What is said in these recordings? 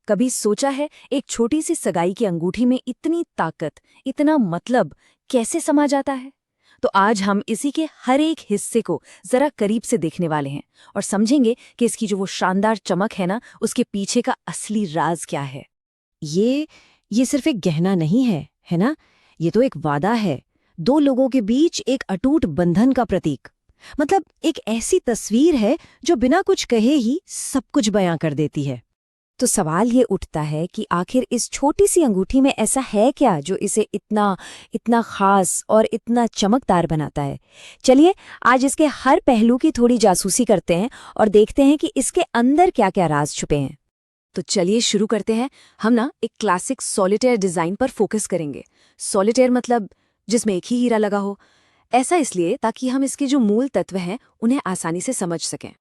कभी सोचा है एक छोटी सी सगाई की अंगूठी में इतनी ताकत, इतना मतलब कैसे समा जाता है? तो आज हम इसी के हर एक हिस्से को जरा करीब से देखने वाले हैं और समझेंगे कि इसकी जो वो शानदार चमक है ना, उसके पीछे का असली राज क्या है। ये सिर्फ एक गहना नहीं है ना? ये तो एक वादा है, दो लोगों के बीच एक अटूट बंधन का प्रतीक। मतलब एक ऐसी तस्वीर है जो बिना कुछ कहे ही सब कुछ बयां कर देती है। तो सवाल ये उठता है कि आखिर इस छोटी सी अंगूठी में ऐसा है क्या जो इसे इतना इतना खास और इतना चमकदार बनाता है। चलिए आज इसके हर पहलू की थोड़ी जासूसी करते हैं और देखते हैं कि इसके अंदर क्या क्या राज छुपे हैं। तो चलिए शुरू करते हैं। हम ना एक क्लासिक सॉलिटेयर डिजाइन पर फोकस करेंगे। सॉलिटेयर मतलब जिसमें एक ही हीरा लगा हो। ऐसा इसलिए ताकि हम इसके जो मूल तत्व हैं उन्हें आसानी से समझ सकें।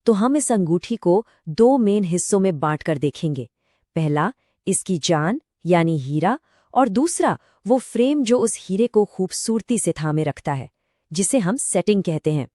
तो हम इस अंगूठी को दो मेन हिस्सों में बांटकर देखेंगे। पहला इसकी जान यानी हीरा, और दूसरा वो फ्रेम जो उस हीरे को खूबसूरती से थामे रखता है, जिसे हम सेटिंग कहते हैं।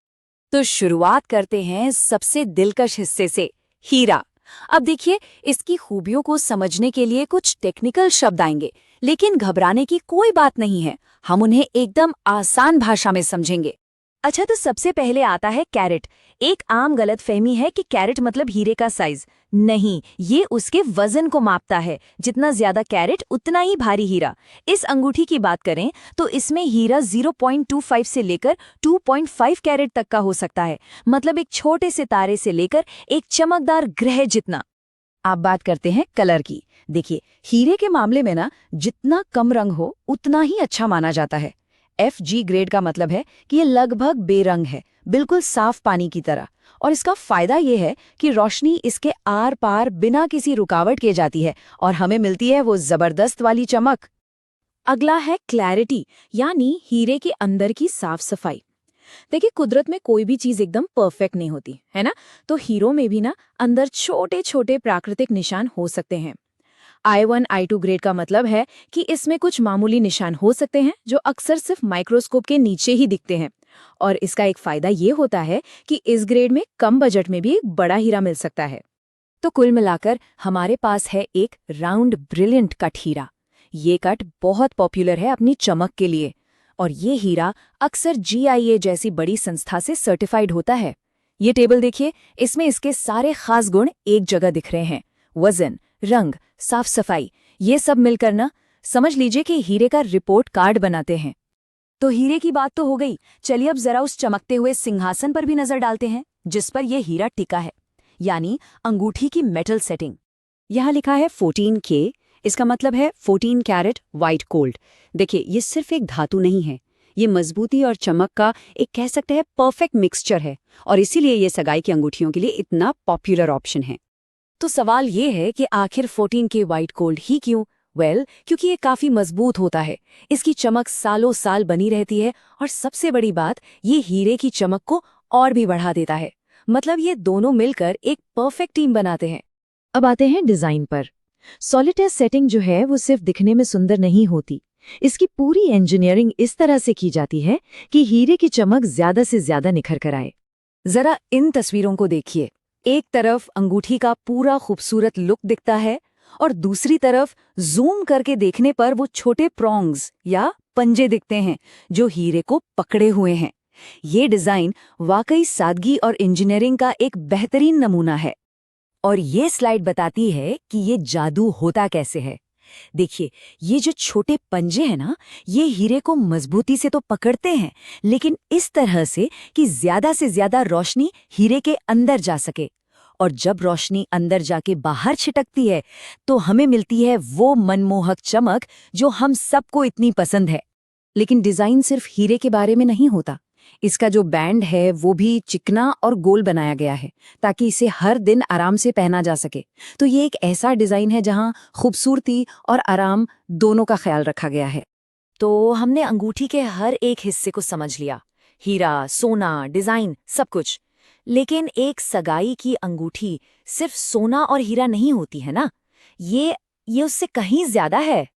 तो शुरुआत करते हैं सबसे दिलकश हिस्से से, हीरा। अब देखिए, इसकी खूबियों को समझने के लिए कुछ टेक्निकल शब्द आएंगे, लेकिन घबराने की कोई बात नहीं है। हम उन्हें एकदम आसान भाषा में समझेंगे। अच्छा, तो सबसे पहले आता है कैरेट। एक आम गलतफहमी है कि कैरेट मतलब हीरे का साइज। नहीं, ये उसके वजन को मापता है। जितना ज्यादा कैरेट उतना ही भारी हीरा। इस अंगूठी की बात करें तो इसमें हीरा 0.25 से लेकर 2.5 कैरेट तक का हो सकता है। मतलब एक छोटे से तारे से लेकर एक चमकदार ग्रह जितना। आप बात करते हैं कलर की। देखिए, हीरे के मामले में ना जितना कम रंग हो उतना ही अच्छा माना जाता है। FG ग्रेड का मतलब है कि ये लगभग बेरंग है, बिल्कुल साफ पानी की तरह। और इसका फायदा ये है कि रोशनी इसके आर पार बिना किसी रुकावट के जाती है और हमें मिलती है वो जबरदस्त वाली चमक। अगला है क्लैरिटी, यानी हीरे के अंदर की साफ सफाई। देखिए, कुदरत में कोई भी चीज एकदम परफेक्ट नहीं होती है ना। तो हीरो में भी ना अंदर छोटे छोटे प्राकृतिक निशान हो सकते हैं। I1 I2 ग्रेड का मतलब है कि इसमें कुछ मामूली निशान हो सकते हैं जो अक्सर सिर्फ माइक्रोस्कोप के नीचे ही दिखते हैं। और इसका एक फायदा ये होता है कि इस ग्रेड में कम बजट में भी एक बड़ा हीरा मिल सकता है। तो कुल मिलाकर हमारे पास है एक राउंड ब्रिलियंट कट हीरा। ये कट बहुत पॉपुलर है अपनी चमक के लिए, और ये हीरा अक्सर GIA जैसी बड़ी संस्था से सर्टिफाइड होता है। ये टेबल देखिए, इसमें इसके सारे खास गुण एक जगह दिख रहे हैं। वजन, रंग, साफ सफाई, ये सब मिलकर ना समझ लीजिए कि हीरे का रिपोर्ट कार्ड बनाते हैं। तो हीरे की बात तो हो गई। चलिए अब जरा उस चमकते हुए सिंहासन पर भी नजर डालते हैं जिस पर यह हीरा टिका है, यानी अंगूठी की मेटल सेटिंग। यहाँ लिखा है 14K। इसका मतलब है 14 कैरेट व्हाइट गोल्ड। देखिए, ये सिर्फ एक धातु नहीं है, ये मजबूती और चमक का एक कह सकते हैं परफेक्ट मिक्सचर है, और इसीलिए ये सगाई की अंगूठियों के लिए इतना पॉपुलर ऑप्शन है। तो सवाल ये है कि आखिर 14K व्हाइट गोल्ड ही क्यों? क्योंकि ये काफी मजबूत होता है। इसकी चमक सालों साल बनी रहती है, और सबसे बड़ी बात, ये हीरे की चमक को और भी बढ़ा देता है। मतलब ये दोनों मिलकर एक परफेक्ट टीम बनाते हैं। अब आते हैं डिजाइन पर। सॉलिटेयर सेटिंग जो है वो सिर्फ दिखने में सुंदर नहीं होती, इसकी पूरी इंजीनियरिंग इस तरह से की जाती है कि हीरे की चमक ज्यादा से ज्यादा निखर कर आए। जरा इन तस्वीरों को देखिए। एक तरफ अंगूठी का पूरा खूबसूरत लुक दिखता है, और दूसरी तरफ जूम करके देखने पर वो छोटे प्रॉन्ग्स या पंजे दिखते हैं जो हीरे को पकड़े हुए हैं। ये डिजाइन वाकई सादगी और इंजीनियरिंग का एक बेहतरीन नमूना है। और ये स्लाइड बताती है कि ये जादू होता कैसे है। देखिए, ये जो छोटे पंजे हैं ना, ये हीरे को मजबूती से तो पकड़ते हैं, लेकिन इस तरह से कि ज्यादा से ज्यादा रोशनी हीरे के अंदर जा सके। और जब रोशनी अंदर जाके बाहर छिटकती है तो हमें मिलती है वो मनमोहक चमक जो हम सबको इतनी पसंद है। लेकिन डिजाइन सिर्फ हीरे के बारे में नहीं होता। इसका जो बैंड है वो भी चिकना और गोल बनाया गया है ताकि इसे हर दिन आराम से पहना जा सके। तो ये एक ऐसा डिजाइन है जहां खूबसूरती और आराम दोनों का ख्याल रखा गया है। तो हमने अंगूठी के हर एक हिस्से को समझ लिया, हीरा, सोना, डिजाइन, सब कुछ। लेकिन एक सगाई की अंगूठी सिर्फ सोना और हीरा नहीं होती है ना, ये उससे कहीं ज्यादा है।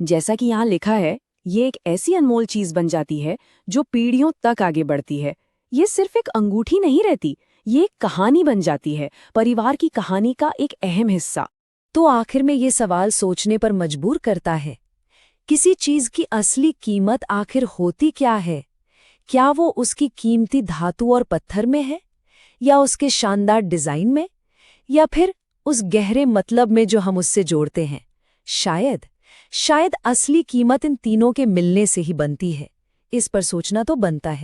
जैसा कि यहाँ लिखा है, ये एक ऐसी अनमोल चीज बन जाती है जो पीढ़ियों तक आगे बढ़ती है। ये सिर्फ एक अंगूठी नहीं रहती, ये एक कहानी बन जाती है, परिवार की कहानी का एक अहम हिस्सा। तो आखिर में ये सवाल सोचने पर मजबूर करता है, किसी चीज की असली कीमत आखिर होती क्या है? क्या वो उसकी कीमती धातु और पत्थर में है, या उसके शानदार डिजाइन में, या फिर उस गहरे मतलब में जो हम उससे जोड़ते हैं? शायद असली कीमत इन तीनों के मिलने से ही बनती है। इस पर सोचना तो बनता है।